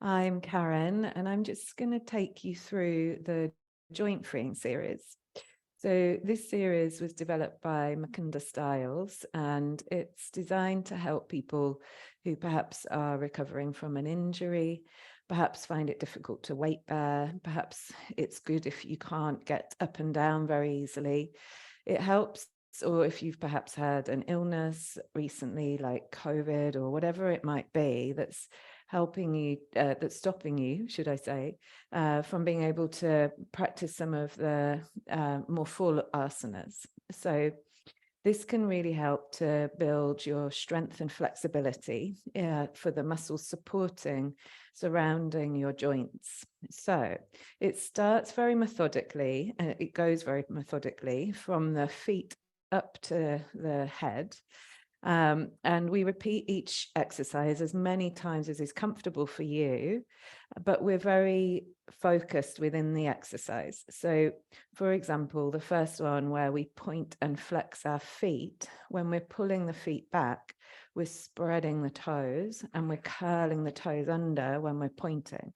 I'm Karen, and I'm just going to take you through the joint freeing series. So this series was developed by Mukunda Styles, and it's designed to help people who perhaps are recovering from an injury, perhaps find it difficult to weight bear, perhaps it's good if you can't get up and down very easily. It helps, or if you've perhaps had an illness recently, like COVID or whatever it might be, that's helping you, that's stopping you, should I say, from being able to practice some of the more full asanas. So this can really help to build your strength and flexibility for the muscles surrounding your joints. So it starts very methodically, and it goes very methodically from the feet up to the head. And we repeat each exercise as many times as is comfortable for you, but we're very focused within the exercise. So, for example, the first one where we point and flex our feet, when we're pulling the feet back, we're spreading the toes and we're curling the toes under when we're pointing.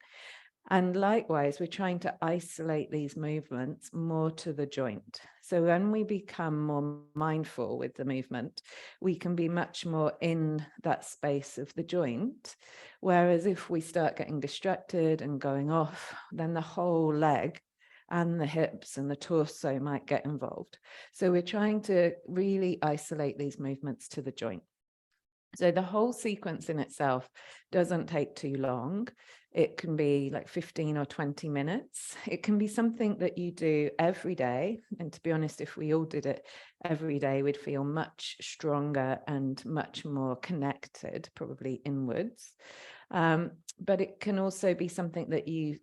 And likewise, we're trying to isolate these movements more to the joint. So when we become more mindful with the movement, we can be much more in that space of the joint. Whereas if we start getting distracted and going off, then the whole leg and the hips and the torso might get involved. So we're trying to really isolate these movements to the joint. So the whole sequence in itself doesn't take too long. It can be like 15 or 20 minutes. It can be something that you do every day. And to be honest, if we all did it every day, we'd feel much stronger and much more connected, probably inwards. But it can also be something that you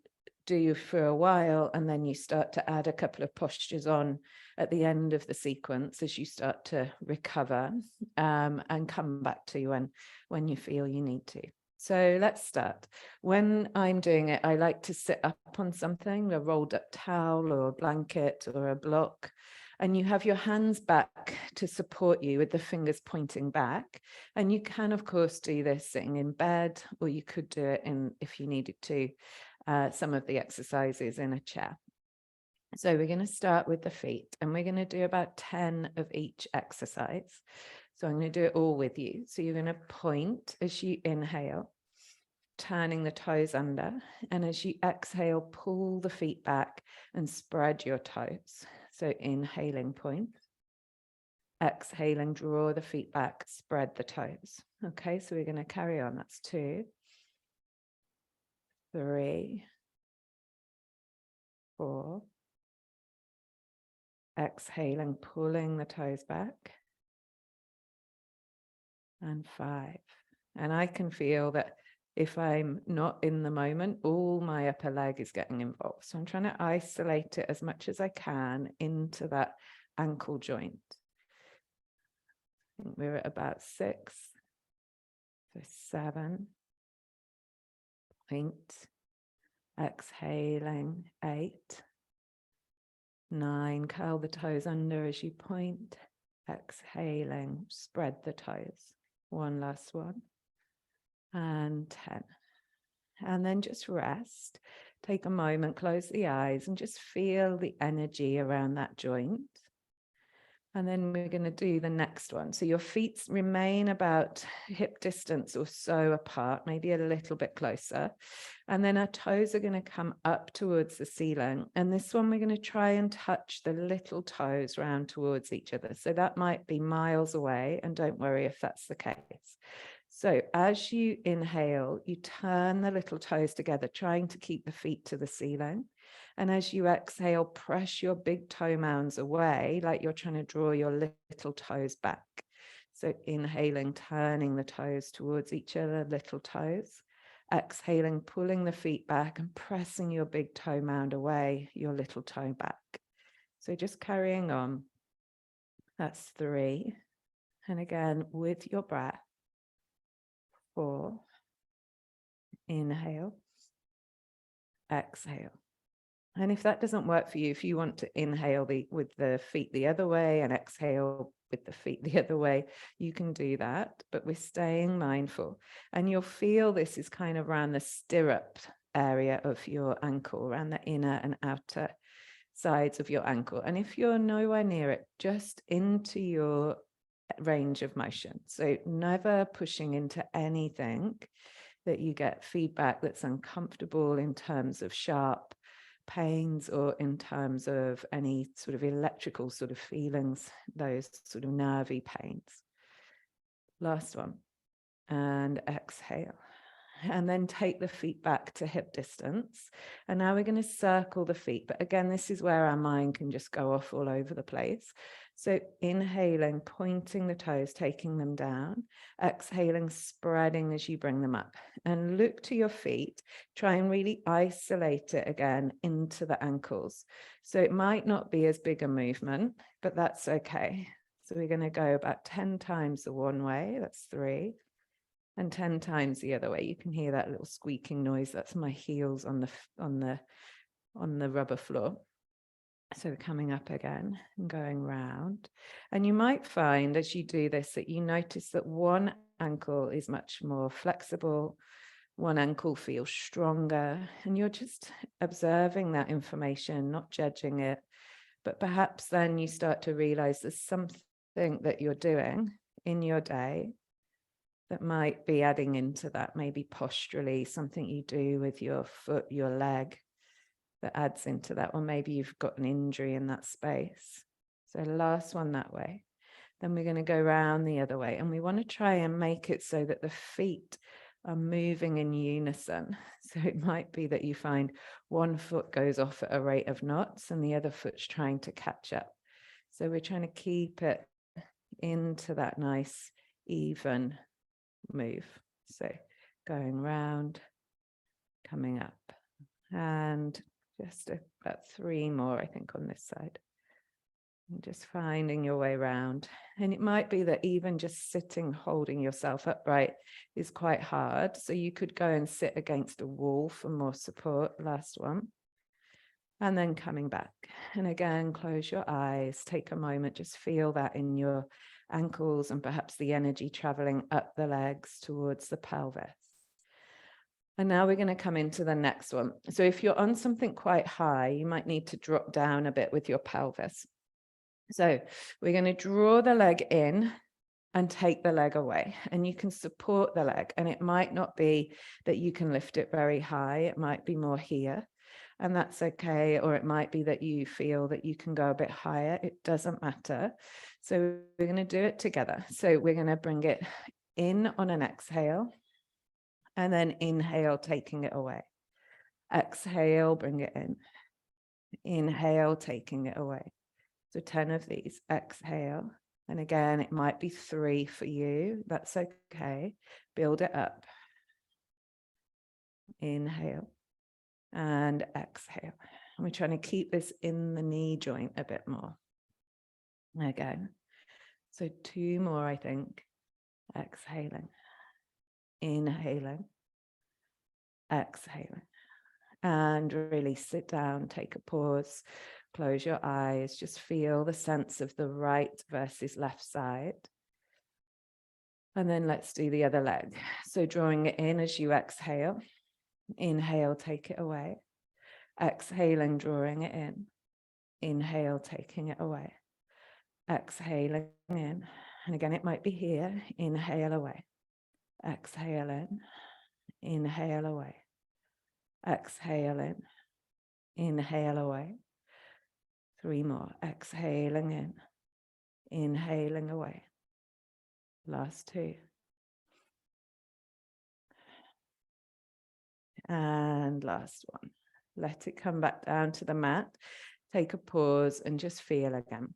do for a while, and then you start to add a couple of postures on at the end of the sequence as you start to recover, and come back to when you feel you need to. So let's start. When I'm doing it, I like to sit up on something, a rolled up towel or a blanket or a block, and you have your hands back to support you with the fingers pointing back. And you can, of course, do this sitting in bed, or you could do it if you needed to, some of the exercises in a chair. So we're going to start with the feet, and we're going to do about 10 of each exercise. So I'm going to do it all with you. So you're going to point as you inhale, turning the toes under, and as you exhale, pull the feet back and spread your toes. So inhaling, point. Exhaling, draw the feet back, spread the toes. Okay, so we're going to carry on. That's 2, 3, 4. Exhaling, pulling the toes back. And 5. And I can feel that if I'm not in the moment, all my upper leg is getting involved. So I'm trying to isolate it as much as I can into that ankle joint. I think we're at about 6. So 7. Point. Exhaling, 8. 9. Curl the toes under as you point. Exhaling, spread the toes. One last one. And 10. And then just rest. Take a moment, close the eyes, and just feel the energy around that joint. And then we're going to do the next one. So your feet remain about hip distance or so apart, maybe a little bit closer. And then our toes are going to come up towards the ceiling. And this one, we're going to try and touch the little toes round towards each other. So that might be miles away, and don't worry if that's the case. So as you inhale, you turn the little toes together, trying to keep the feet to the ceiling. And as you exhale, press your big toe mounds away, like you're trying to draw your little toes back. So inhaling, turning the toes towards each other, little toes. Exhaling, pulling the feet back and pressing your big toe mound away, your little toe back. So just carrying on. That's 3. And again, with your breath. 4. Inhale. Exhale. And if that doesn't work for you, if you want to inhale with the feet the other way and exhale with the feet the other way, you can do that, but we're staying mindful. And you'll feel this is kind of around the stirrup area of your ankle, around the inner and outer sides of your ankle. And if you're nowhere near it, just into your range of motion. So never pushing into anything that you get feedback that's uncomfortable in terms of sharp pains or in terms of any sort of electrical sort of feelings, those sort of nervy pains. Last one. And exhale. And then take the feet back to hip distance. And now we're going to circle the feet. But again, this is where our mind can just go off all over the place. So inhaling, pointing the toes, taking them down. Exhaling, spreading as you bring them up. And look to your feet. Try and really isolate it again into the ankles. So it might not be as big a movement, but that's okay. So we're going to go about 10 times the one way. That's 3. And 10 times the other way. You can hear that little squeaking noise. That's my heels on the rubber floor. So coming up again and going round. And you might find as you do this that you notice that one ankle is much more flexible, one ankle feels stronger, and you're just observing that information, not judging it. But perhaps then you start to realize there's something that you're doing in your day that might be adding into that, maybe posturally, something you do with your foot, your leg that adds into that, or maybe you've got an injury in that space. So last one that way. Then we're going to go around the other way, and we want to try and make it so that the feet are moving in unison. So it might be that you find one foot goes off at a rate of knots and the other foot's trying to catch up. So we're trying to keep it into that nice, even move. So going round, coming up, and just about 3 more, I think, on this side. And just finding your way around. And it might be that even just sitting, holding yourself upright is quite hard. So you could go and sit against a wall for more support. Last one. And then coming back. And again, close your eyes, take a moment, just feel that in your ankles and perhaps the energy traveling up the legs towards the pelvis. And now we're going to come into the next one. So if you're on something quite high, you might need to drop down a bit with your pelvis. So we're going to draw the leg in and take the leg away, and you can support the leg. And it might not be that you can lift it very high. It might be more here, and that's okay. Or it might be that you feel that you can go a bit higher. It doesn't matter. So we're going to do it together. So we're going to bring it in on an exhale, and then inhale, taking it away. Exhale, bring it in. Inhale, taking it away. So 10 of these. Exhale. And again, it might be 3 for you. That's okay. Build it up. Inhale and exhale. And we're trying to keep this in the knee joint a bit more. Again. So 2 more, I think. Exhaling. Inhaling. Exhaling. And really sit down, take a pause, close your eyes, just feel the sense of the right versus left side. And then let's do the other leg. So drawing it in as you exhale. Inhale, take it away. Exhaling, drawing it in. Inhale, taking it away. Exhaling in. And again, it might be here. Inhale away. Exhale in. Inhale away. Exhale in. Inhale away. 3 more. Exhaling in. Inhaling away. Last 2. And last one. Let it come back down to the mat. Take a pause and just feel again.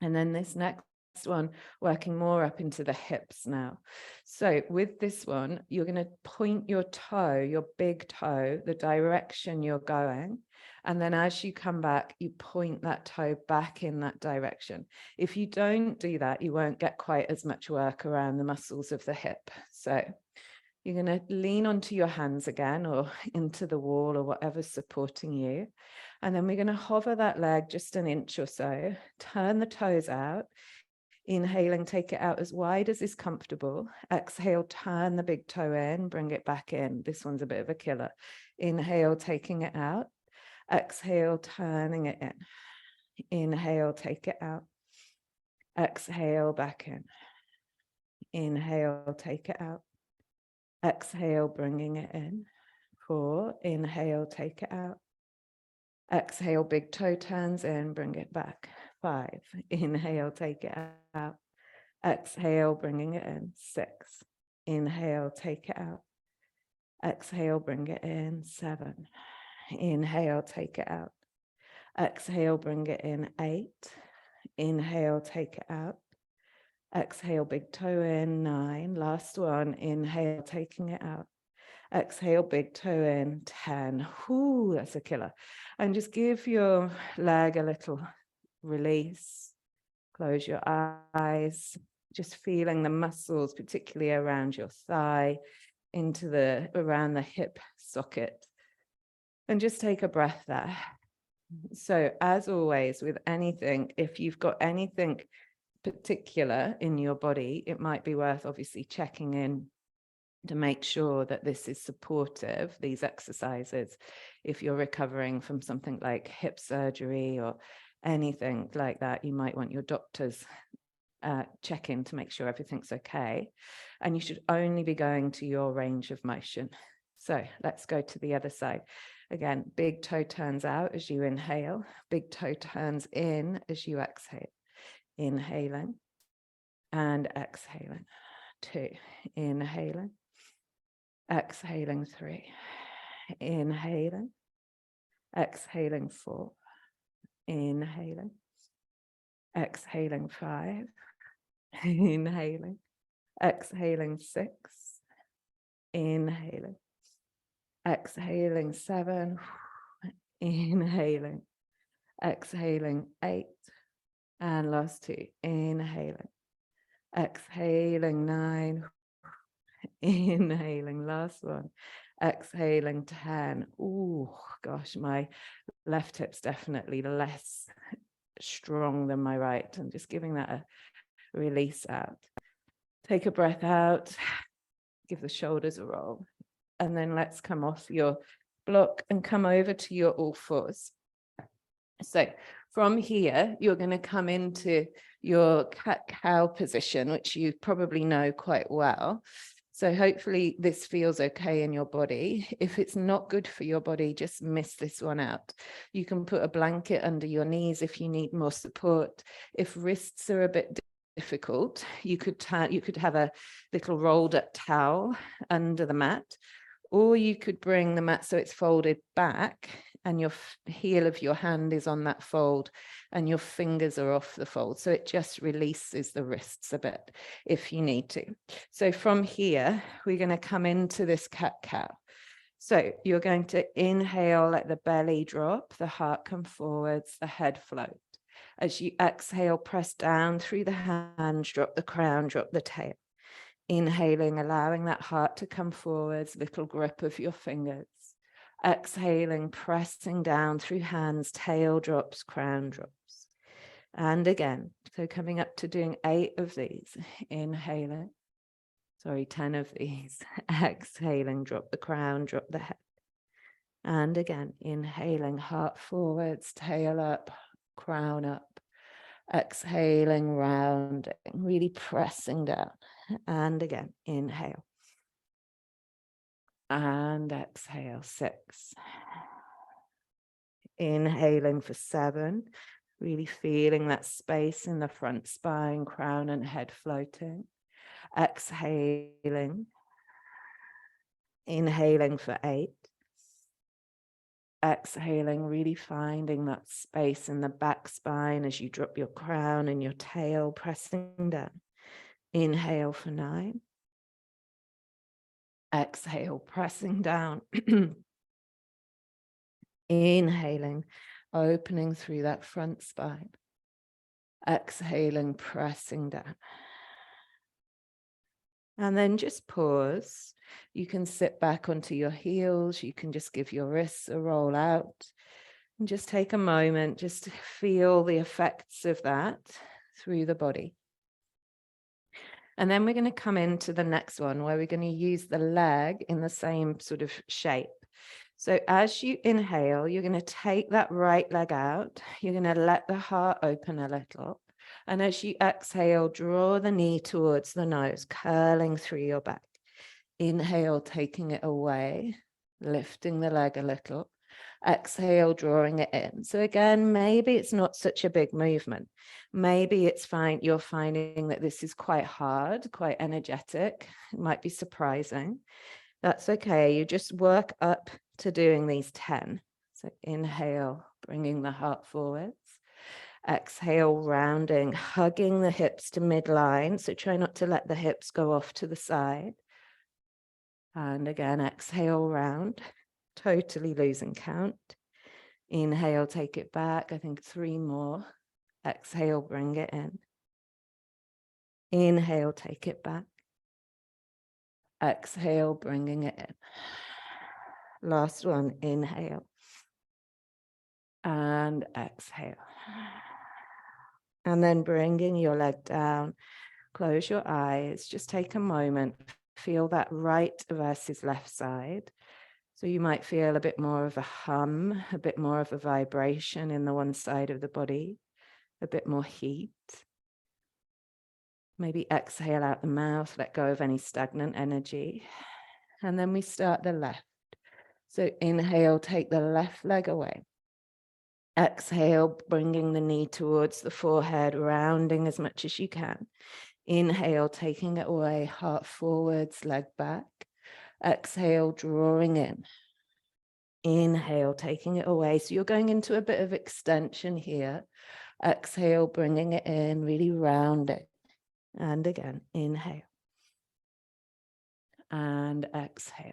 And then this next one, working more up into the hips now. So with this one, you're going to point your toe, your big toe, the direction you're going. And then as you come back, you point that toe back in that direction. If you don't do that, you won't get quite as much work around the muscles of the hip. So you're going to lean onto your hands again or into the wall or whatever's supporting you. And then we're going to hover that leg just an inch or so, turn the toes out. Inhaling, take it out as wide as is comfortable. Exhale, turn the big toe in, bring it back in. This one's a bit of a killer. Inhale, taking it out. Exhale, turning it in. Inhale, take it out. Exhale, back in. Inhale, take it out. Exhale, bringing it in. 4, inhale, take it out. Exhale, big toe turns in, bring it back. 5, inhale, take it out. Exhale, bringing it in. 6, inhale, take it out. Exhale, bring it in. 7, inhale, take it out. Exhale, bring it in. 8, inhale, take it out. Exhale, big toe in. 9, last one, inhale, taking it out. Exhale, big toe in. 10, whoo, that's a killer. And just give your leg a little release. Close your eyes, just feeling the muscles, particularly around your thigh, around the hip socket. And just take a breath there. So as always, with anything, if you've got anything particular in your body, it might be worth obviously checking in to make sure that this is supportive, these exercises, if you're recovering from something like hip surgery or anything like that. You might want your doctor's check in to make sure everything's okay. And you should only be going to your range of motion. So let's go to the other side. Again, big toe turns out as you inhale, big toe turns in as you exhale. Inhaling and exhaling. 2, inhaling. Exhaling. 3, inhaling. Exhaling. 4, inhaling. Exhaling. 5, inhaling. Exhaling. 6, inhaling. Exhaling. 7, inhaling. Exhaling. 8, and last 2, inhaling. Exhaling. 9, inhaling, last one. Exhaling. 10. Oh gosh, my left hip's definitely less strong than my right. I'm just giving that a release out. Take a breath out, give the shoulders a roll, and then let's come off your block and come over to your all fours. So from here, you're going to come into your cat-cow position, which you probably know quite well. So hopefully this feels okay in your body. If it's not good for your body, just miss this one out. You can put a blanket under your knees if you need more support. If wrists are a bit difficult, you could have a little rolled up towel under the mat, or you could bring the mat so it's folded back and your heel of your hand is on that fold and your fingers are off the fold. So it just releases the wrists a bit if you need to. So from here, we're going to come into this cat-cow. So you're going to inhale, let the belly drop, the heart come forwards, the head float. As you exhale, press down through the hands, drop the crown, drop the tail. Inhaling, allowing that heart to come forwards, little grip of your fingers. Exhaling, pressing down through hands, tail drops, crown drops. And again, so coming up to doing 8 of these. Inhaling, 10 of these. Exhaling, drop the crown, drop the head. And again, inhaling, heart forwards, tail up, crown up. Exhaling, rounding, really pressing down. And again, inhale. And exhale, 6. Inhaling for 7, really feeling that space in the front spine, crown and head floating. Exhaling. Inhaling for 8. Exhaling, really finding that space in the back spine as you drop your crown and your tail, pressing down. Inhale for 9. Exhale, pressing down. Inhaling, opening through that front spine. Exhaling, pressing down. And then just pause. You can sit back onto your heels. You can just give your wrists a roll out. And just take a moment just to feel the effects of that through the body. And then we're going to come into the next one where we're going to use the leg in the same sort of shape. So as you inhale, you're going to take that right leg out. You're going to let the heart open a little. And as you exhale, draw the knee towards the nose, curling through your back. Inhale, taking it away, lifting the leg a little. Exhale, drawing it in. So again, maybe it's not such a big movement. Maybe it's fine. You're finding that this is quite hard, quite energetic. It might be surprising. That's okay. You just work up to doing these 10. So inhale, bringing the heart forwards. Exhale, rounding, hugging the hips to midline. So try not to let the hips go off to the side. And again, exhale, round, totally losing count. Inhale, take it back. I think 3 more. Exhale, bring it in. Inhale, take it back. Exhale, bringing it in. Last one, inhale. And exhale. And then bringing your leg down. Close your eyes. Just take a moment. Feel that right versus left side. So you might feel a bit more of a hum, a bit more of a vibration in the one side of the body, a bit more heat. Maybe exhale out the mouth, let go of any stagnant energy. And then we start the left. So inhale, take the left leg away. Exhale, bringing the knee towards the forehead, rounding as much as you can. Inhale, taking it away, heart forwards, leg back. Exhale, drawing in. Inhale, taking it away. So you're going into a bit of extension here. Exhale, bringing it in, really rounding. And again, inhale. And exhale.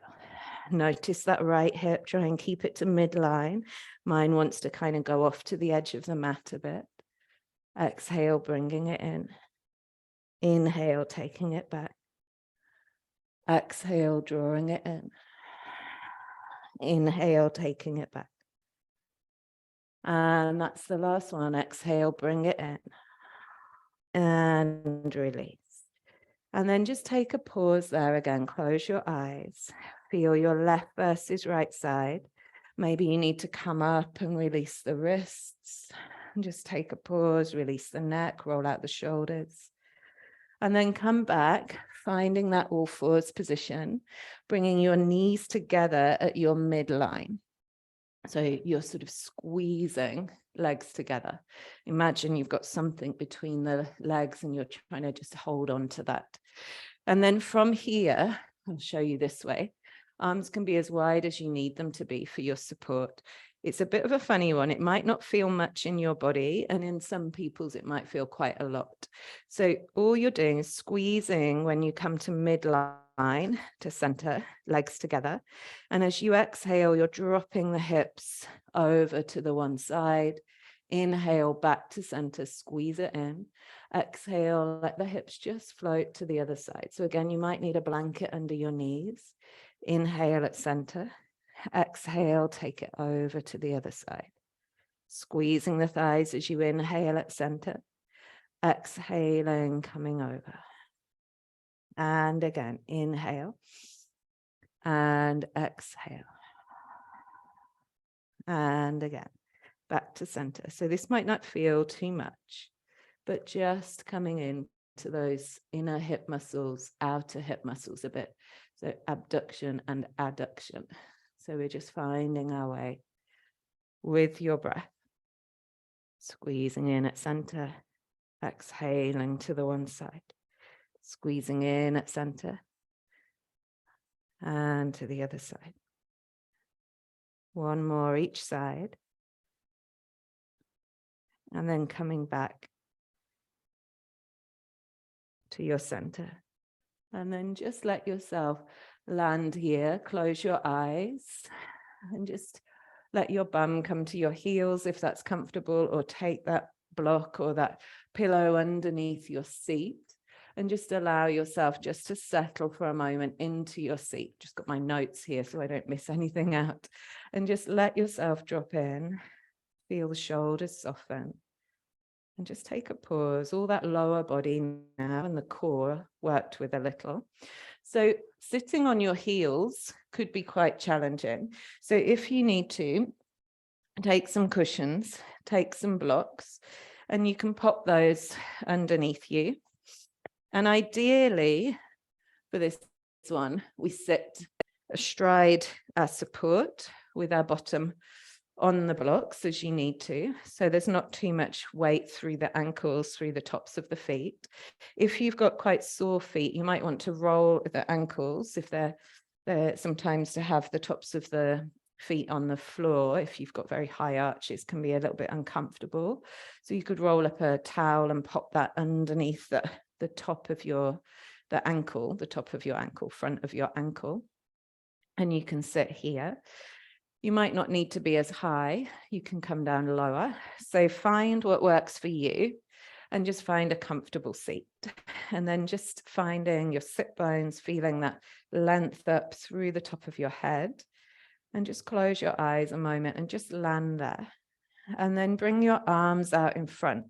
Notice that right hip, try and keep it to midline. Mine wants to kind of go off to the edge of the mat a bit. Exhale, bringing it in. Inhale, taking it back. Exhale, drawing it in. Inhale, taking it back. And that's the last one. Exhale, bring it in. And release. And then just take a pause there again. Close your eyes. Feel your left versus right side. Maybe you need to come up and release the wrists. And just take a pause, release the neck, roll out the shoulders. And then come back, finding that all fours position, bringing your knees together at your midline. So you're sort of squeezing legs together. Imagine you've got something between the legs and you're trying to just hold on to that. And then from here, I'll show you this way. Arms can be as wide as you need them to be for your support. It's a bit of a funny one. It might not feel much in your body, and in some people's it might feel quite a lot. So all you're doing is squeezing when you come to midline to center, legs together. And as you exhale, you're dropping the hips over to the one side. Inhale, back to center, squeeze it in. Exhale, let the hips just float to the other side. So again, you might need a blanket under your knees. Inhale at center. Exhale, take it over to the other side. Squeezing the thighs as you inhale at center. Exhaling, coming over. And again, inhale. And exhale. And again, back to center. So this might not feel too much, but just coming in to those inner hip muscles, outer hip muscles a bit. So abduction and adduction. So we're just finding our way with your breath. Squeezing in at center, exhaling to the one side. Squeezing in at center and to the other side. One more each side. And then coming back to your center. And then just let yourself land here. Close your eyes and just let your bum come to your heels if that's comfortable, or take that block or that pillow underneath your seat and just allow yourself just to settle for a moment into your seat. Just got my notes here so I don't miss anything out. And just let yourself drop in. Feel the shoulders soften. And just take a pause, all that lower body now and the core worked with a little. So sitting on your heels could be quite challenging. So if you need to, take some cushions, take some blocks, and you can pop those underneath you. And ideally, for this one, we sit astride our support with our bottom on the blocks as you need to. So there's not too much weight through the ankles, through the tops of the feet. If you've got quite sore feet, you might want to roll the ankles if they're sometimes to have the tops of the feet on the floor. If you've got very high arches, can be a little bit uncomfortable. So you could roll up a towel and pop that underneath the top of the ankle, the top of your ankle, front of your ankle. And you can sit here. You might not need to be as high. You can come down lower. So find what works for you and just find a comfortable seat. And then just finding your sit bones, feeling that length up through the top of your head. And just close your eyes a moment and just land there. And then bring your arms out in front.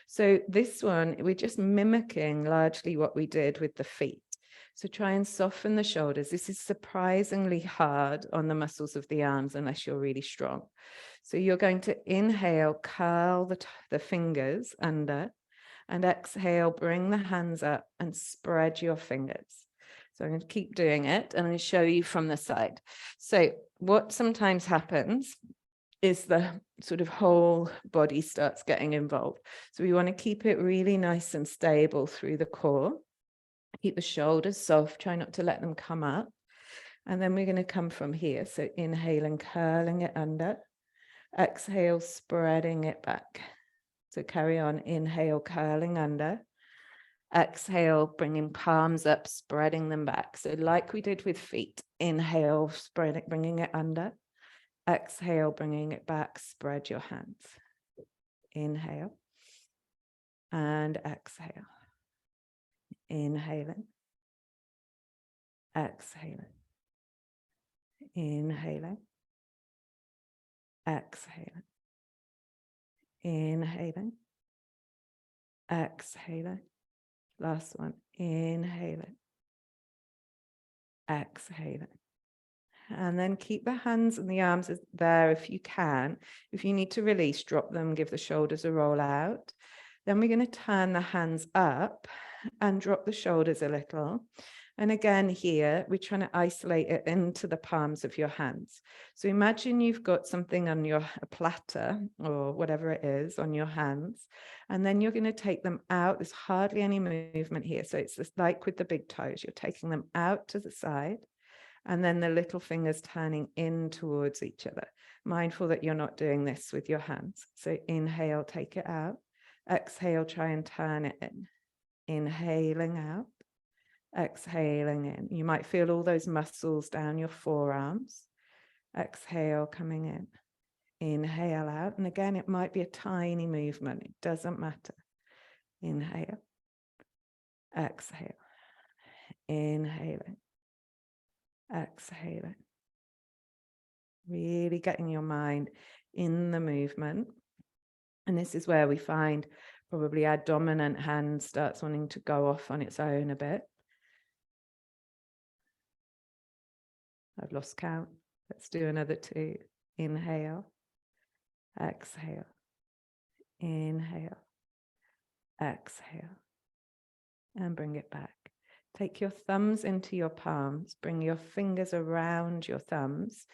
So this one, we're just mimicking largely what we did with the feet. So try and soften the shoulders. This is surprisingly hard on the muscles of the arms unless you're really strong. So you're going to inhale, curl the fingers under, and exhale, bring the hands up and spread your fingers. So I'm going to keep doing it and I'm going to show you from the side. So what sometimes happens is the sort of whole body starts getting involved. So we want to keep it really nice and stable through the core. Keep the shoulders soft, try not to let them come up. And then we're going to come from here. So inhaling, curling it under. Exhale, spreading it back. So carry on, inhale, curling under. Exhale, bringing palms up, spreading them back. So like we did with feet, inhale, spread it, bringing it under. Exhale, bringing it back, spread your hands. Inhale and exhale. Inhaling. Exhaling. Inhaling. Exhaling. Inhaling. Exhaling. Last one. Inhaling. Exhaling. And then keep the hands and the arms there if you can. If you need to release, drop them, give the shoulders a roll out. Then we're going to turn the hands up and drop the shoulders a little. And again, here, we're trying to isolate it into the palms of your hands. So imagine you've got something on a platter or whatever it is on your hands, and then you're going to take them out. There's hardly any movement here. So it's just like with the big toes, you're taking them out to the side, and then the little fingers turning in towards each other. Mindful that you're not doing this with your hands. So inhale, take it out. Exhale, try and turn it in. Inhaling out. Exhaling in. You might feel all those muscles down your forearms. Exhale, coming in. Inhale out. And again, it might be a tiny movement. It doesn't matter. Inhale. Exhale. Inhaling. Exhaling. Really getting your mind in the movement. And this is where we find probably our dominant hand starts wanting to go off on its own a bit. I've lost count. Let's do another 2. Inhale. Exhale. Inhale. Exhale. And bring it back. Take your thumbs into your palms. Bring your fingers around your thumbs.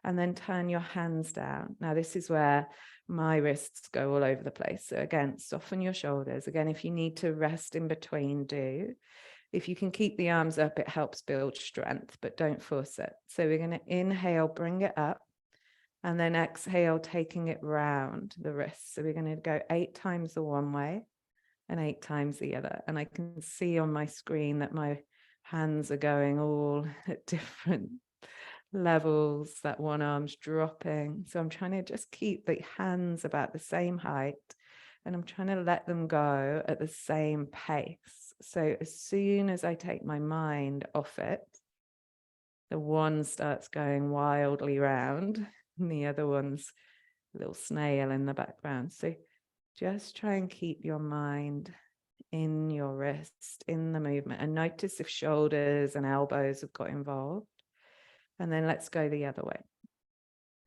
And then turn your hands down. Now, this is where my wrists go all over the place. So again, soften your shoulders. Again, if you need to rest in between, do. If you can keep the arms up, it helps build strength, but don't force it. So we're going to inhale, bring it up, and then exhale, taking it round the wrists. So we're going to go 8 times the one way and 8 times the other. And I can see on my screen that my hands are going all at different levels, that one arm's dropping. So I'm trying to just keep the hands about the same height, and I'm trying to let them go at the same pace. So as soon as I take my mind off it, the one starts going wildly round and the other one's a little snail in the background. So Just try and keep your mind in your wrist, in the movement, and notice if shoulders and elbows have got involved. And then let's go the other way.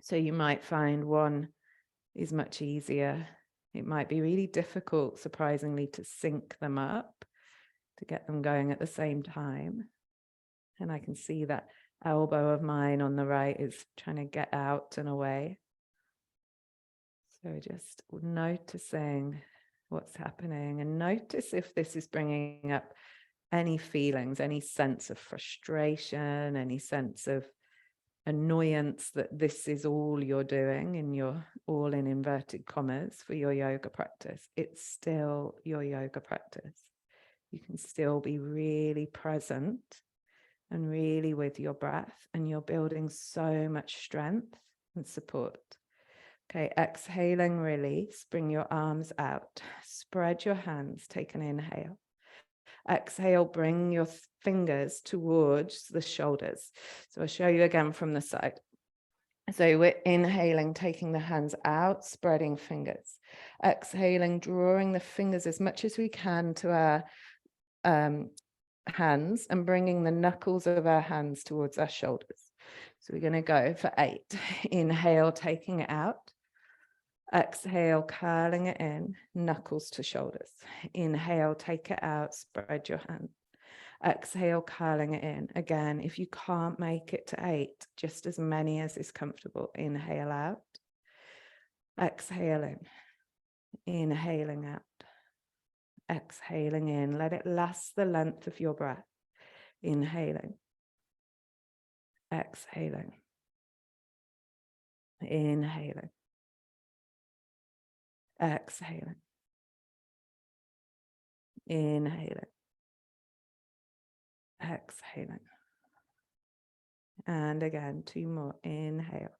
So you might find one is much easier. It might be really difficult, surprisingly, to sync them up, to get them going at the same time. And I can see that elbow of mine on the right is trying to get out and away. So just noticing what's happening, and notice if this is bringing up any feelings, any sense of frustration, any sense of annoyance that this is all you're doing, and you're all in inverted commas for your yoga practice. It's still your yoga practice. You can still be really present and really with your breath, and you're building so much strength and support. Okay, exhaling, release, bring your arms out, spread your hands, take an inhale. Exhale, bring your fingers towards the shoulders. So I'll show you again from the side. So we're inhaling, taking the hands out, spreading fingers. Exhaling, drawing the fingers as much as we can to our hands and bringing the knuckles of our hands towards our shoulders. So we're going to go for 8. Inhale, taking it out. Exhale, curling it in, knuckles to shoulders. Inhale, take it out, spread your hand. Exhale, curling it in. Again, if you can't make it to 8, just as many as is comfortable. Inhale out. Exhaling. Inhaling out. Exhaling in. Let it last the length of your breath. Inhaling. Exhaling. Inhaling. Exhaling. Inhaling. Exhaling. And again, 2 more. Inhale.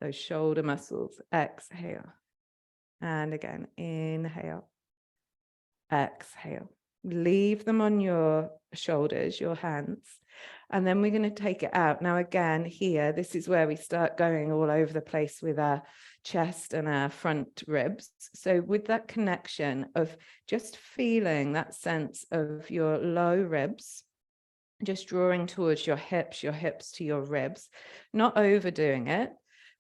Those shoulder muscles. Exhale. And again, inhale. Exhale. Leave them on your shoulders, your hands. And then we're going to take it out. Now, again, here, this is where we start going all over the place with our chest and our front ribs. So with that connection of just feeling that sense of your low ribs, just drawing towards your hips to your ribs, not overdoing it,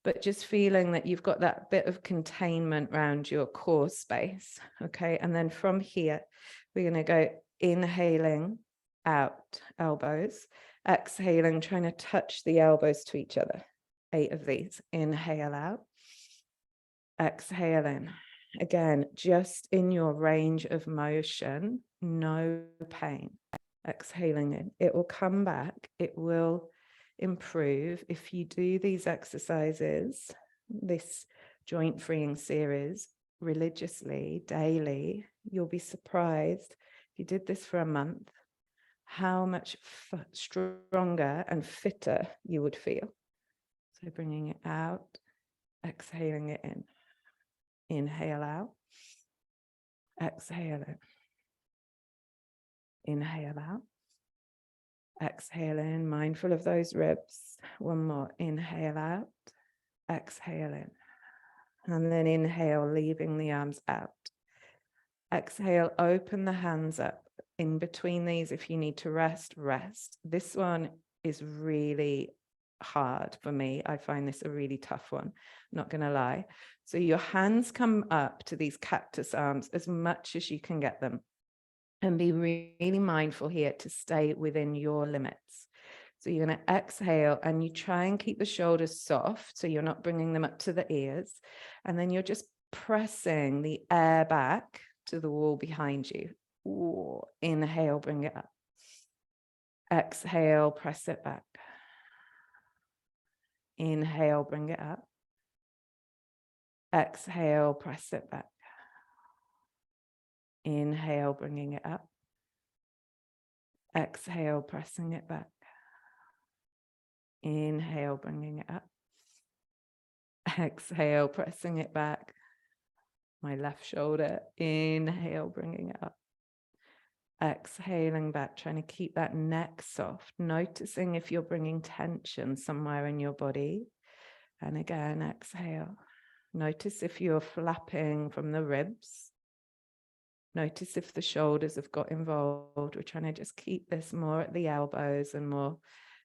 but just feeling that you've got that bit of containment around your core space. Okay. And then from here, we're going to go inhaling out, elbows, exhaling, trying to touch the elbows to each other. 8 of these. Inhale out, exhale in. Again, just in your range of motion, no pain. Exhaling in. It will come back. It will improve if you do these exercises, this joint freeing series, religiously, daily. You'll be surprised if you did this for a month, how much stronger and fitter you would feel. So bringing it out, exhaling it in. Inhale out, exhale in. Inhale out, exhale in, mindful of those ribs. 1 more. Inhale out, exhale in. And then inhale, leaving the arms out. Exhale, open the hands up. In between these, if you need to rest, rest. This one is really hard for me. I find this a really tough one, not going to lie. So your hands come up to these cactus arms as much as you can get them. And be really mindful here to stay within your limits. So you're going to exhale and you try and keep the shoulders soft, so you're not bringing them up to the ears. And then you're just pressing the air back to the wall behind you. Ooh, inhale, bring it up. Exhale, press it back. Inhale, bring it up. Exhale, press it back. Inhale, bringing it up. Exhale, pressing it back. Inhale, bringing it up. Exhale, pressing it back. My left shoulder. Inhale, bringing it up. Exhaling back, trying to keep that neck soft, noticing if you're bringing tension somewhere in your body. And again, exhale. Notice if you're flapping from the ribs. Notice if the shoulders have got involved. We're trying to just keep this more at the elbows and more.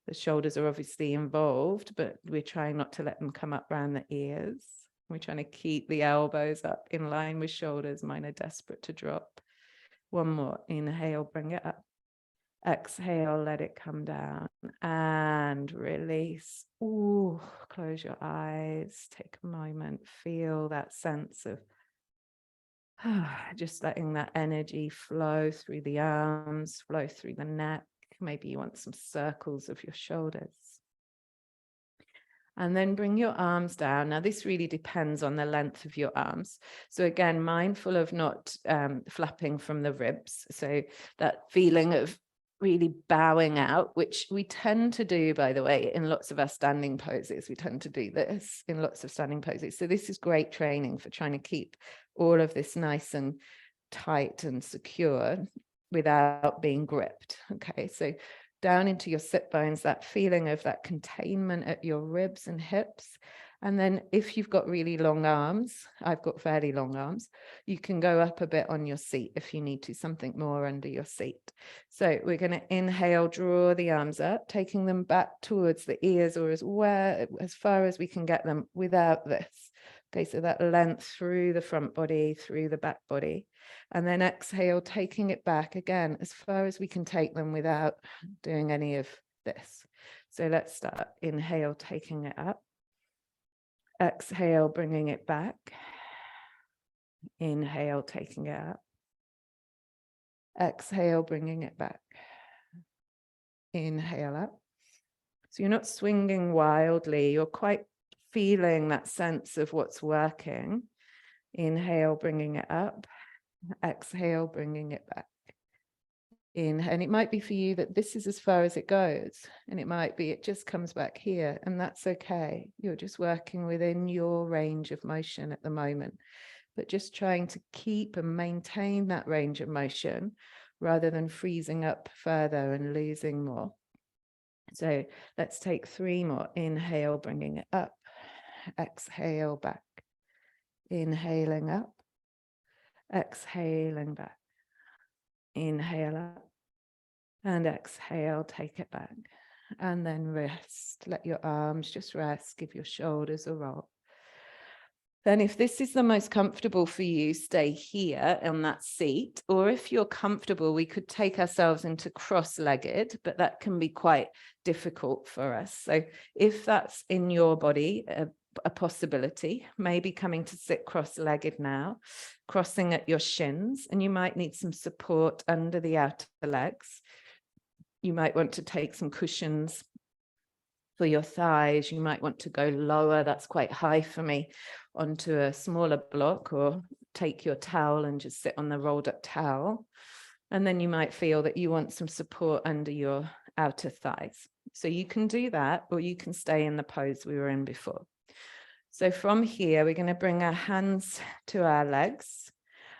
The shoulders are obviously involved, but we're trying not to let them come up around the ears. We're trying to keep the elbows up in line with shoulders. Mine are desperate to drop. One more. Inhale, bring it up. Exhale, let it come down and release. Ooh, close your eyes. Take a moment. Feel that sense of just letting that energy flow through the arms, flow through the neck. Maybe you want some circles of your shoulders. And then bring your arms down. Now, this really depends on the length of your arms. So again, mindful of not flapping from the ribs. So that feeling of really bowing out, which we tend to do, by the way, in lots of our standing poses. We tend to do this in lots of standing poses. So this is great training for trying to keep all of this nice and tight and secure without being gripped. Okay, so down into your sit bones, that feeling of that containment at your ribs and hips. And then if you've got really long arms, I've got fairly long arms, you can go up a bit on your seat if you need to, something more under your seat. So we're going to inhale, draw the arms up, taking them back towards the ears or as far as we can get them without this. Okay, so that length through the front body, through the back body. And then exhale, taking it back again, as far as we can take them without doing any of this. So let's start. Inhale, taking it up. Exhale, bringing it back. Inhale, taking it up. Exhale, bringing it back. Inhale up. So you're not swinging wildly. You're quite feeling that sense of what's working. Inhale, bringing it up. Exhale, bringing it back. And it might be for you that this is as far as it goes, and it might be it just comes back here, and that's okay. You're just working within your range of motion at the moment, but just trying to keep and maintain that range of motion rather than freezing up further and losing more. So let's take 3 more. Inhale, bringing it up. Exhale, back. Inhaling up. Exhaling back. Inhale up and exhale, take it back, and then rest. Let your arms just rest, give your shoulders a roll. Then if this is the most comfortable for you, stay here on that seat, or if you're comfortable, we could take ourselves into cross-legged, but that can be quite difficult for us. So if that's in your body, a possibility, maybe coming to sit cross-legged now, crossing at your shins, and you might need some support under the outer legs. You might want to take some cushions for your thighs. You might want to go lower, that's quite high for me, onto a smaller block, or take your towel and just sit on the rolled up towel. And then you might feel that you want some support under your outer thighs. So you can do that, or you can stay in the pose we were in before. So from here, we're going to bring our hands to our legs,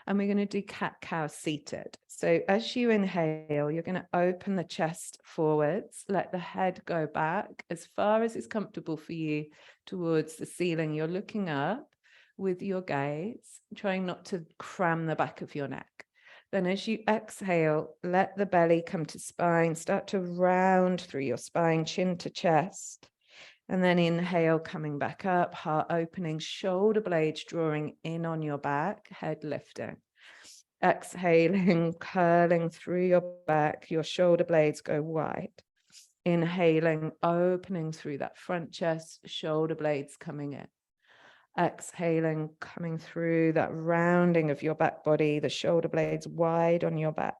and we're going to do cat-cow seated. So as you inhale, you're going to open the chest forwards, let the head go back as far as is comfortable for you towards the ceiling. You're looking up with your gaze, trying not to cram the back of your neck. Then as you exhale, let the belly come to spine, start to round through your spine, chin to chest. And then inhale, coming back up, heart opening, shoulder blades drawing in on your back, head lifting. Exhaling, curling through your back, your shoulder blades go wide. Inhaling, opening through that front chest, shoulder blades coming in. Exhaling, coming through that rounding of your back body, the shoulder blades wide on your back.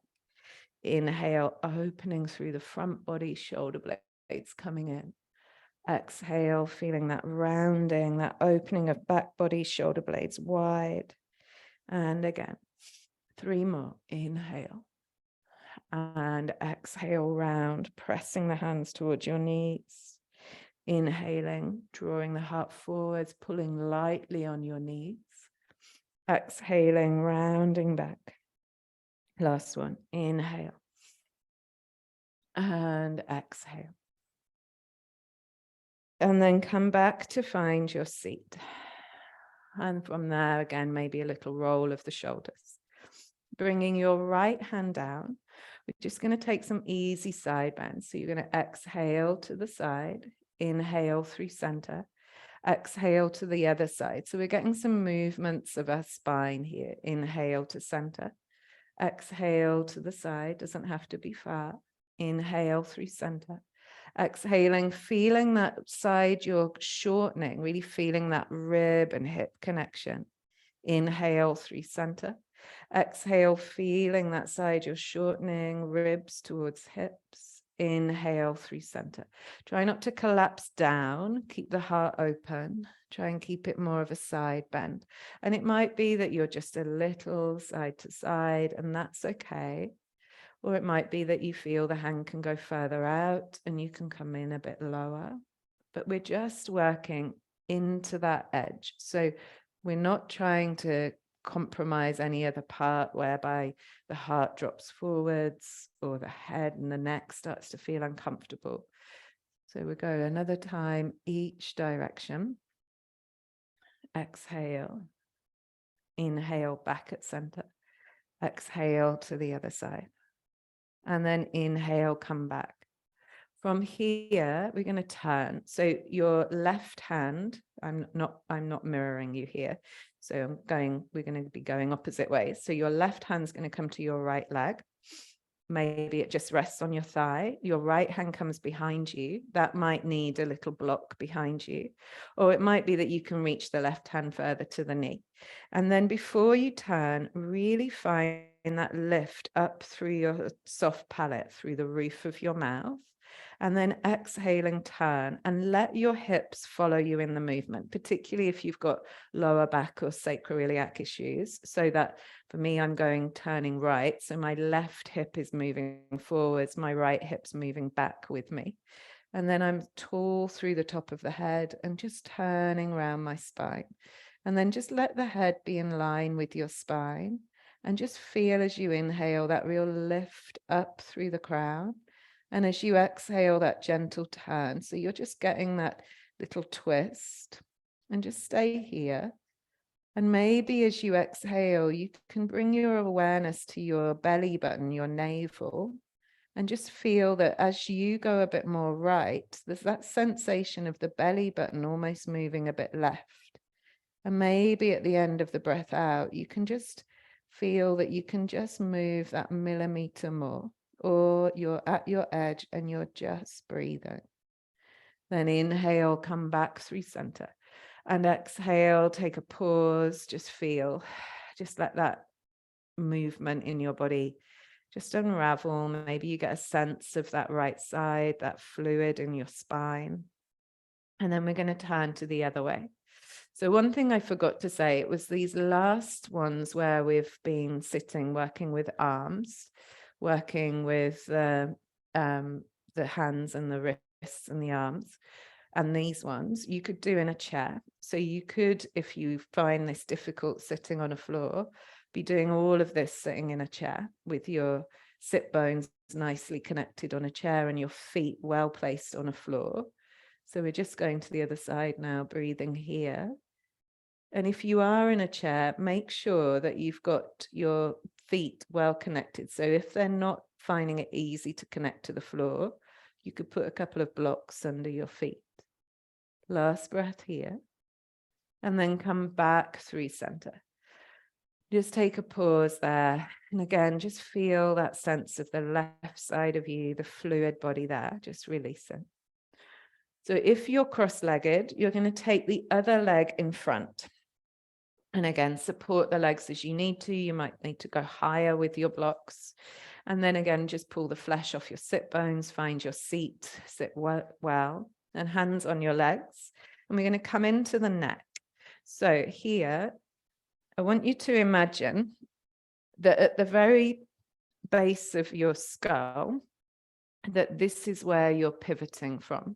Inhale, opening through the front body, shoulder blades coming in. Exhale, feeling that rounding, that opening of back body, shoulder blades wide. And again, 3 more. Inhale and exhale, round, pressing the hands towards your knees. Inhaling, drawing the heart forwards, pulling lightly on your knees. Exhaling, rounding back. Last one. Inhale and exhale. And then come back to find your seat. And from there, again, maybe a little roll of the shoulders. Bringing your right hand down. We're just going to take some easy side bends. So you're going to exhale to the side, inhale through center, exhale to the other side. So we're getting some movements of our spine here. Inhale to center, exhale to the side, doesn't have to be far. Inhale through center. Exhaling, feeling that side you're shortening, really feeling that rib and hip connection. Inhale through center. Exhale, feeling that side you're shortening, ribs towards hips. Inhale through center. Try not to collapse down. Keep the heart open. Try and keep it more of a side bend. And it might be that you're just a little side to side, and that's okay. Or it might be that you feel the hand can go further out and you can come in a bit lower. But we're just working into that edge. So we're not trying to compromise any other part whereby the heart drops forwards or the head and the neck starts to feel uncomfortable. So we go another time, each direction. Exhale. Inhale back at center. Exhale to the other side. And then inhale, come back. From here, we're going to turn. So your left hand, I'm not mirroring you here. So we're going to be going opposite ways. So your left hand's going to come to your right leg. Maybe it just rests on your thigh. Your right hand comes behind you. That might need a little block behind you. Or it might be that you can reach the left hand further to the knee. And then before you turn, really find that lift up through your soft palate, through the roof of your mouth. And then exhaling, turn and let your hips follow you in the movement, particularly if you've got lower back or sacroiliac issues. So that for me, I'm turning right. So my left hip is moving forwards, my right hip's moving back with me. And then I'm tall through the top of the head and just turning around my spine. And then just let the head be in line with your spine. And just feel as you inhale that real lift up through the crown. And as you exhale, that gentle turn. So you're just getting that little twist and just stay here. And maybe as you exhale, you can bring your awareness to your belly button, your navel, and just feel that as you go a bit more right, there's that sensation of the belly button almost moving a bit left. And maybe at the end of the breath out, you can just feel that you can just move that millimeter more. Or you're at your edge and you're just breathing. Then inhale, come back through center. And exhale, take a pause, just feel, just let that movement in your body just unravel. Maybe you get a sense of that right side, that fluid in your spine. And then we're going to turn to the other way. So one thing I forgot to say, it was these last ones where we've been sitting, working with arms, working with the hands and the wrists and the arms. And these ones you could do in a chair. So you could, if you find this difficult sitting on a floor, be doing all of this sitting in a chair with your sit bones nicely connected on a chair and your feet well placed on a floor. So we're just going to the other side now, breathing here. And if you are in a chair, make sure that you've got your feet well connected. So if they're not finding it easy to connect to the floor, you could put a couple of blocks under your feet. Last breath here. And then come back through center. Just take a pause there. And again, just feel that sense of the left side of you, the fluid body there, just releasing. So if you're cross-legged, you're going to take the other leg in front. And again, support the legs as you need to. You might need to go higher with your blocks. And then again, just pull the flesh off your sit bones, find your seat, sit well, and hands on your legs. And we're going to come into the neck. So here, I want you to imagine that at the very base of your skull, that this is where you're pivoting from.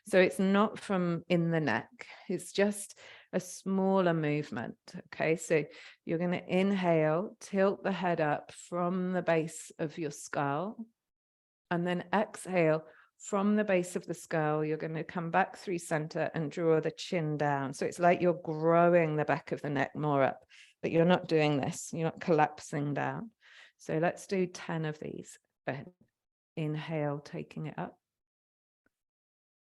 So it's not from in the neck, it's just a smaller movement. Okay, so you're going to inhale, tilt the head up from the base of your skull, and then exhale, from the base of the skull, you're going to come back through center and draw the chin down. So it's like you're growing the back of the neck more up, but you're not doing this. You're not collapsing down. So let's do 10 of these. Inhale, taking it up.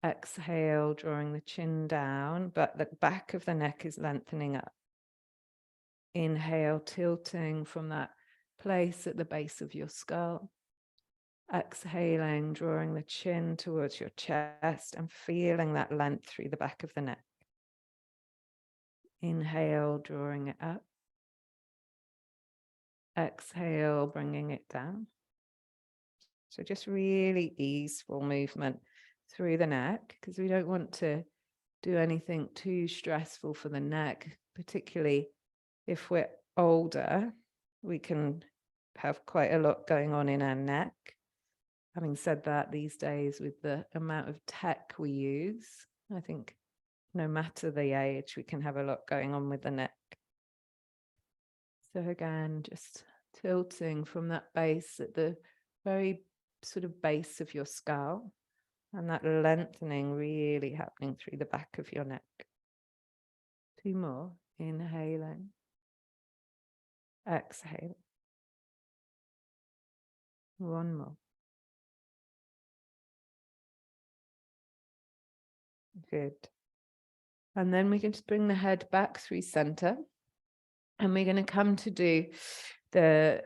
Exhale, drawing the chin down, but the back of the neck is lengthening up. Inhale, tilting from that place at the base of your skull. Exhaling, drawing the chin towards your chest and feeling that length through the back of the neck. Inhale, drawing it up. Exhale, bringing it down. So just really easeful movement through the neck, because we don't want to do anything too stressful for the neck, particularly if we're older. We can have quite a lot going on in our neck. Having said that, these days with the amount of tech we use, I think no matter the age, we can have a lot going on with the neck. So again, just tilting from that base at the very sort of base of your skull, and that lengthening really happening through the back of your neck. 2 more. Inhaling. Exhale. 1 more. Good. And then we can just bring the head back through center. And we're going to come to do the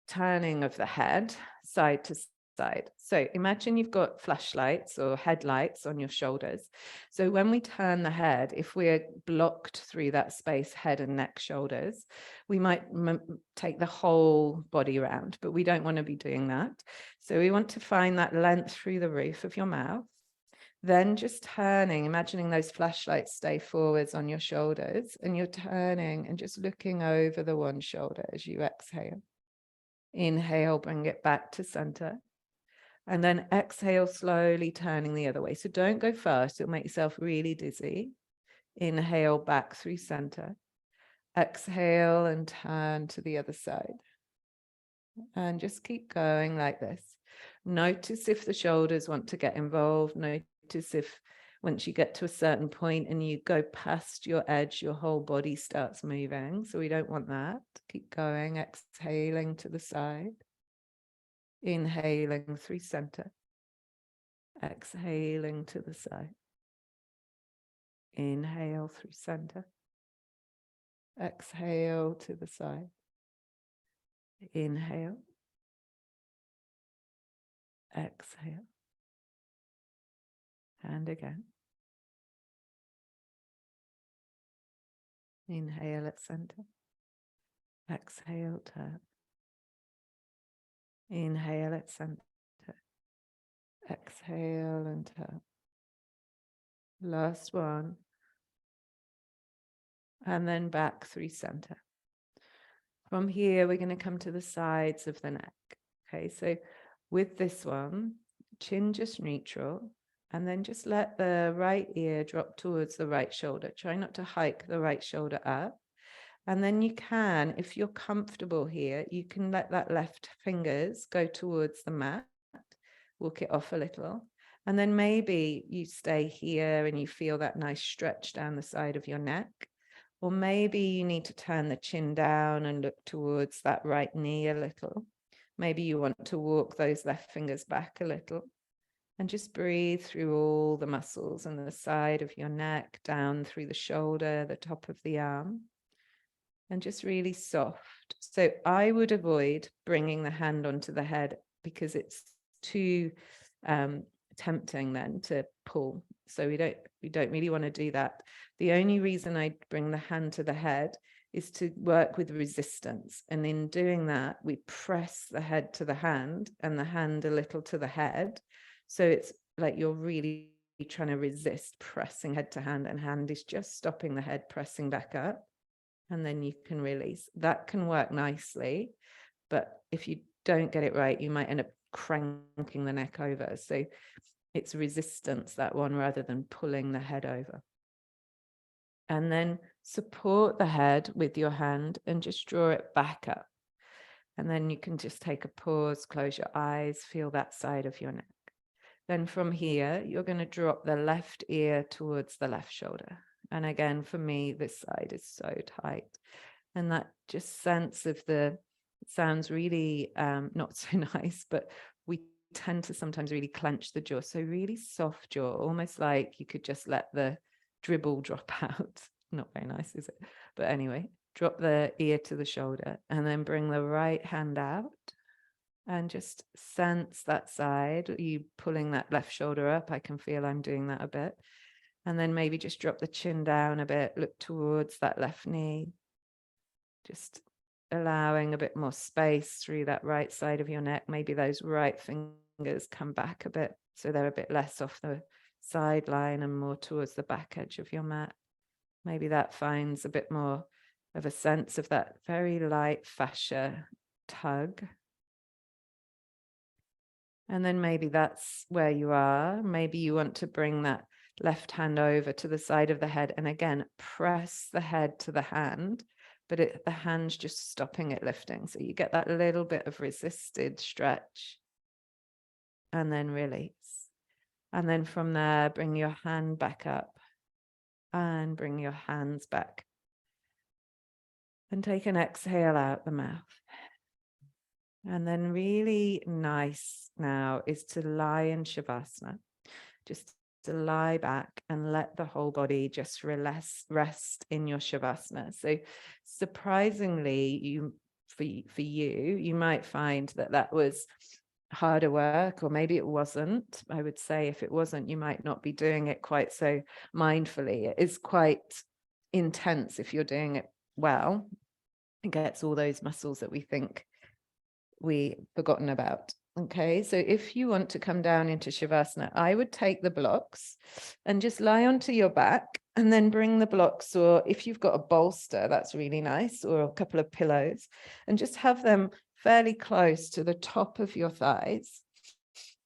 turning of the head side to side. So imagine you've got flashlights or headlights on your shoulders. So when we turn the head, if we're blocked through that space, head and neck, shoulders, we might take the whole body around, but we don't want to be doing that. So we want to find that length through the roof of your mouth. Then just turning, imagining those flashlights stay forwards on your shoulders, and you're turning and just looking over the one shoulder as you exhale. Inhale, bring it back to center. And then exhale, slowly turning the other way. So don't go fast, it'll make yourself really dizzy. Inhale, back through center. Exhale and turn to the other side. And just keep going like this. Notice if the shoulders want to get involved. Notice if once you get to a certain point and you go past your edge, your whole body starts moving. So we don't want that. Keep going, exhaling to the side. Inhaling through center. Exhaling to the side. Inhale through center. Exhale to the side. Inhale. Exhale. And again. Inhale at center. Exhale, turn. Inhale at center. Exhale and turn. Last one. And then back through center. From here, we're going to come to the sides of the neck. Okay, so with this one, chin just neutral, and then just let the right ear drop towards the right shoulder. Try not to hike the right shoulder up. And then you can, if you're comfortable here, you can let that left fingers go towards the mat, walk it off a little. And then maybe you stay here and you feel that nice stretch down the side of your neck. Or maybe you need to turn the chin down and look towards that right knee a little. Maybe you want to walk those left fingers back a little. And just breathe through all the muscles on the side of your neck, down through the shoulder, the top of the arm. And just really soft. So I would avoid bringing the hand onto the head because it's too tempting then to pull. So we don't really want to do that. The only reason I bring the hand to the head is to work with resistance. And in doing that, we press the head to the hand and the hand a little to the head. So it's like you're really trying to resist pressing head to hand, and hand is just stopping the head pressing back up. And then you can release. That can work nicely. But if you don't get it right, you might end up cranking the neck over. So it's resistance, that one, rather than pulling the head over. And then support the head with your hand and just draw it back up. And then you can just take a pause, close your eyes, feel that side of your neck. Then from here, you're going to drop the left ear towards the left shoulder. And again, for me, this side is so tight. And that just sense of it sounds really not so nice, but we tend to sometimes really clench the jaw. So really soft jaw, almost like you could just let the dribble drop out. Not very nice, is it? But anyway, drop the ear to the shoulder and then bring the right hand out and just sense that side. You pulling that left shoulder up. I can feel I'm doing that a bit. And then maybe just drop the chin down a bit, look towards that left knee. Just allowing a bit more space through that right side of your neck. Maybe those right fingers come back a bit, so they're a bit less off the sideline and more towards the back edge of your mat. Maybe that finds a bit more of a sense of that very light fascia tug. And then maybe that's where you are. Maybe you want to bring that left hand over to the side of the head and again, press the head to the hand, but the hand's just stopping it lifting. So you get that little bit of resisted stretch and then release. And then from there, bring your hand back up and bring your hands back. And take an exhale out the mouth. And then really nice now is to lie in Shavasana. Just to lie back and let the whole body just rest in your Shavasana. So surprisingly, for you, you might find that was harder work, or maybe it wasn't. I would say if it wasn't, you might not be doing it quite so mindfully. It is quite intense if you're doing it well. It gets all those muscles that we think we've forgotten about. Okay, so if you want to come down into Shavasana, I would take the blocks and just lie onto your back and then bring the blocks, or if you've got a bolster, that's really nice, or a couple of pillows, and just have them fairly close to the top of your thighs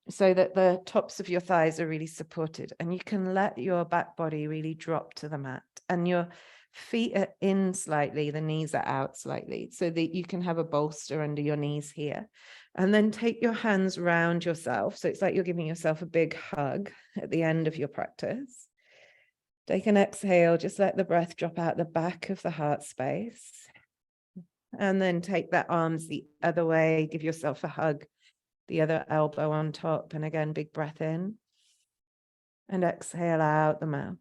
so that the tops of your thighs are really supported, and you can let your back body really drop to the mat and your feet are in slightly, the knees are out slightly, so that you can have a bolster under your knees here. And then take your hands round yourself. So it's like you're giving yourself a big hug at the end of your practice. Take an exhale, just let the breath drop out the back of the heart space. And then take that arms the other way, give yourself a hug, the other elbow on top. And again, big breath in. And exhale out the mouth.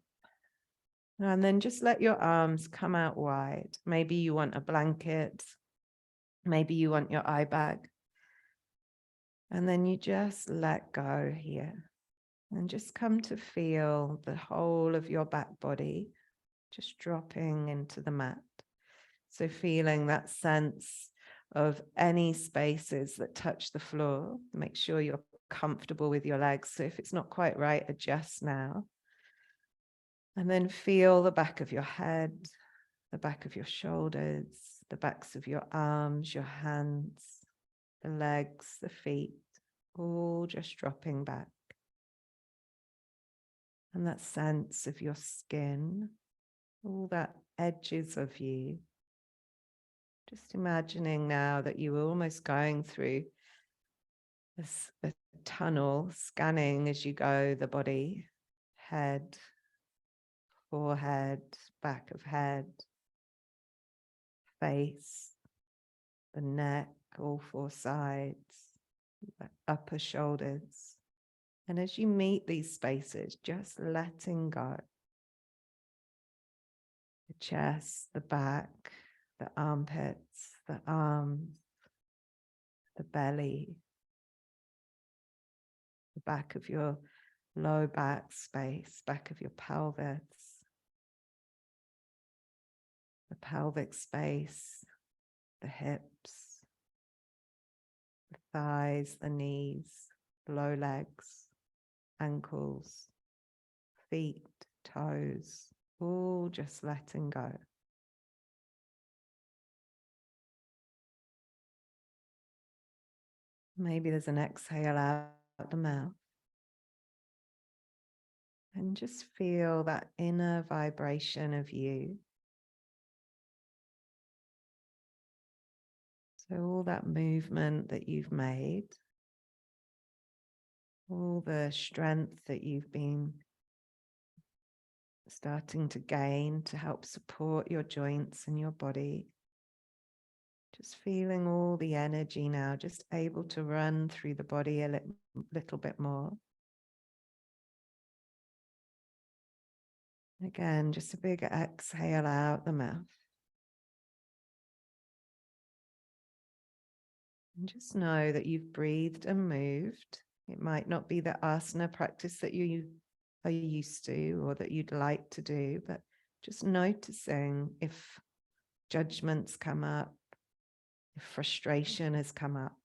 And then just let your arms come out wide. Maybe you want a blanket. Maybe you want your eye bag. And then you just let go here. And just come to feel the whole of your back body just dropping into the mat. So feeling that sense of any spaces that touch the floor. Make sure you're comfortable with your legs. So if it's not quite right, adjust now. And then feel the back of your head, the back of your shoulders, the backs of your arms, your hands, the legs, the feet, all just dropping back. And that sense of your skin, all that edges of you. Just imagining now that you were almost going through a tunnel, scanning as you go the body, head, forehead, back of head, face, the neck, all four sides, the upper shoulders. And as you meet these spaces, just letting go. The chest, the back, the armpits, the arms, the belly, the back of your low back space, back of your pelvis, the pelvic space, the hips, the thighs, the knees, low legs, ankles, feet, toes, all just letting go. Maybe there's an exhale out the mouth. And just feel that inner vibration of you. So all that movement that you've made, all the strength that you've been starting to gain to help support your joints and your body. Just feeling all the energy now, just able to run through the body a little bit more. Again, just a big exhale out the mouth. And just know that you've breathed and moved. It might not be the asana practice that you are used to or that you'd like to do, but just noticing if judgments come up, if frustration has come up.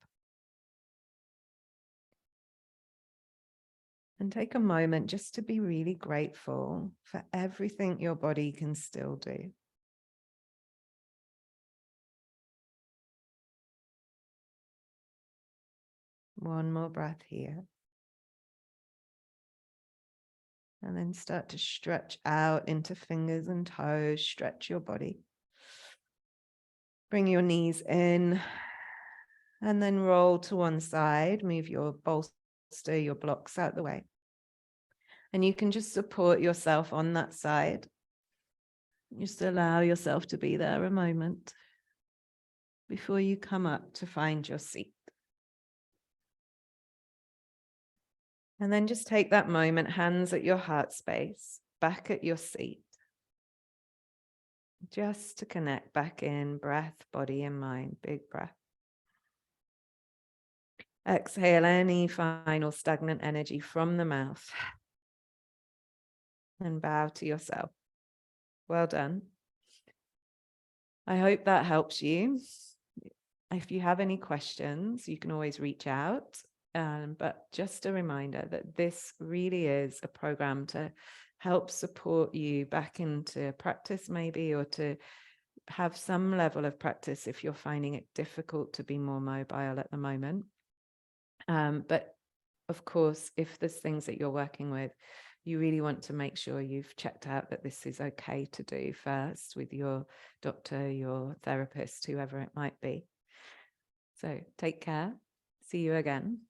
And take a moment just to be really grateful for everything your body can still do. One more breath here. And then start to stretch out into fingers and toes, stretch your body. Bring your knees in and then roll to one side, move your bolster, your blocks out the way. And you can just support yourself on that side. Just allow yourself to be there a moment before you come up to find your seat. And then just take that moment, hands at your heart space, back at your seat. Just to connect back in, breath, body and mind, big breath. Exhale any final stagnant energy from the mouth. And bow to yourself. Well done. I hope that helps you. If you have any questions, you can always reach out. But just a reminder that this really is a program to help support you back into practice maybe, or to have some level of practice if you're finding it difficult to be more mobile at the moment. But of course, if there's things that you're working with, you really want to make sure you've checked out that this is okay to do first with your doctor, your therapist, whoever it might be. So take care. See you again.